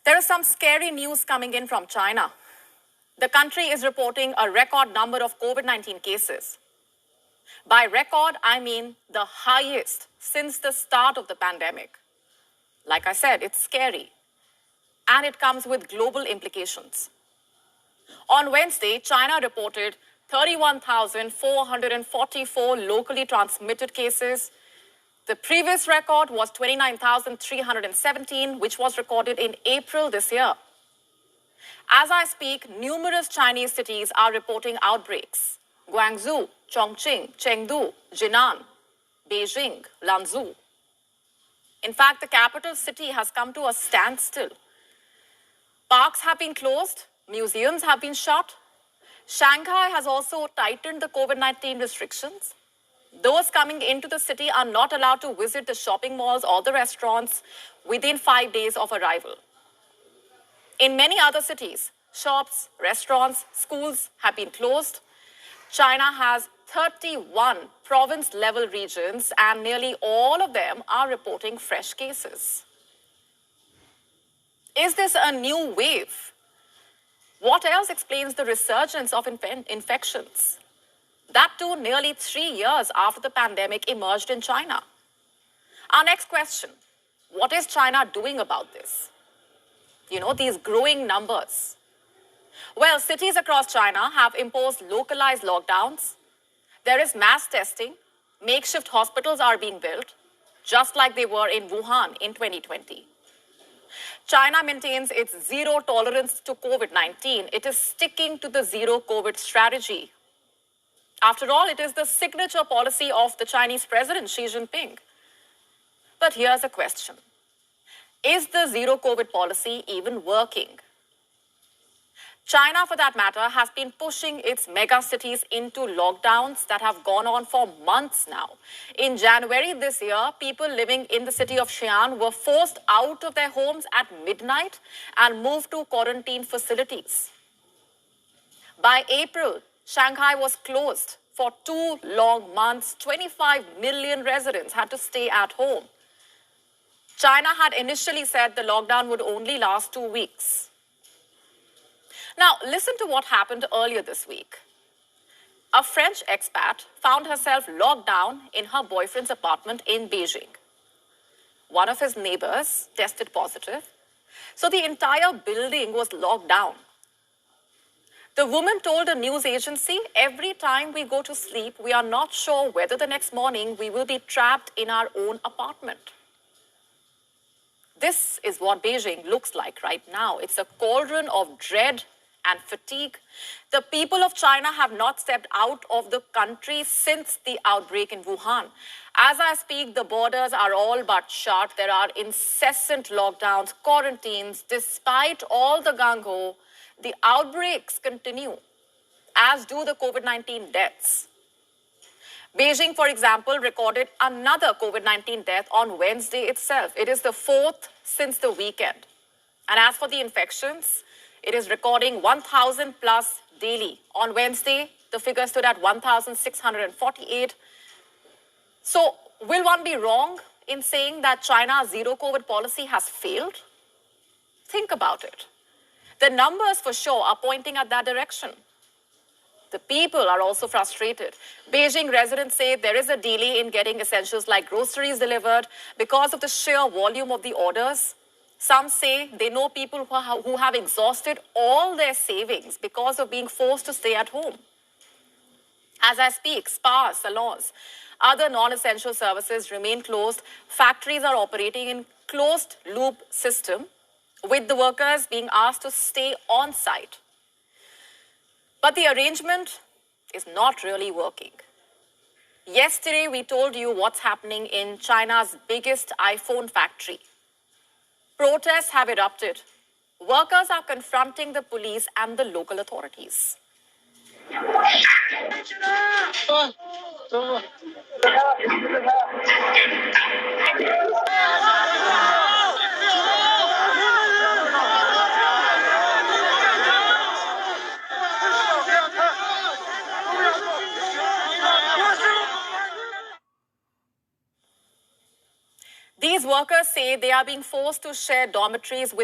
There is some scary news coming in from China. The country is reporting a record number of COVID-19 cases. By record, I mean the highest since the start of the pandemic. Like I said, it's scary. And it comes with global implications. On Wednesday, China reported 31,444 locally transmitted cases. The previous record was 29,317, which was recorded in April this year. As I speak, numerous Chinese cities are reporting outbreaks. Guangzhou, Chongqing, Chengdu, Jinan, Beijing, Lanzhou. In fact, the capital city has come to a standstill. Parks have been closed, museums have been shut. Shanghai has also tightened the COVID-19 restrictions. Those coming into the city are not allowed to visit the shopping malls or the restaurants within 5 days of arrival. In many other cities, shops, restaurants, schools have been closed. China has 31 province-level regions, and nearly all of them are reporting fresh cases. Is this a new wave? What else explains the resurgence of infections? That too nearly 3 years after the pandemic emerged in China. Our next question, what is China doing about this? These growing numbers. Well, cities across China have imposed localized lockdowns. There is mass testing. Makeshift hospitals are being built, just like they were in Wuhan in 2020. China maintains its zero tolerance to COVID-19. It is sticking to the zero COVID strategy. After all, it is the signature policy of the Chinese President Xi Jinping. But here's a question. Is the zero COVID policy even working? China, for that matter, has been pushing its megacities into lockdowns that have gone on for months now. In January this year, people living in the city of Xi'an were forced out of their homes at midnight and moved to quarantine facilities. By April, Shanghai was closed for 2 long months. 25 million residents had to stay at home. China had initially said the lockdown would only last 2 weeks. Now, listen to what happened earlier this week. A French expat found herself locked down in her boyfriend's apartment in Beijing. One of his neighbors tested positive, so the entire building was locked down. The woman told a news agency, every time we go to sleep, we are not sure whether the next morning we will be trapped in our own apartment. This is what Beijing looks like right now. It's a cauldron of dread and fatigue. The people of China have not stepped out of the country since the outbreak in Wuhan. As I speak, the borders are all but shut. There are incessant lockdowns, quarantines. Despite all the gung-ho, the outbreaks continue, as do the COVID-19 deaths. Beijing, for example, recorded another COVID-19 death on Wednesday itself. It is the 4th since the weekend. And as for the infections, it is recording 1,000 plus daily. On Wednesday, the figure stood at 1,648. So, will one be wrong in saying that China's zero COVID policy has failed? Think about it. The numbers for sure are pointing at that direction. The people are also frustrated. Beijing residents say there is a delay in getting essentials like groceries delivered because of the sheer volume of the orders. Some say they know people who have exhausted all their savings because of being forced to stay at home. As I speak, spas, salons, other non-essential services remain closed. Factories are operating in closed-loop system, with the workers being asked to stay on site. But the arrangement is not really working. Yesterday, we told you what's happening in China's biggest iPhone factory. Protests have erupted. Workers are confronting the police and the local authorities. These workers say they are being forced to share dormitories with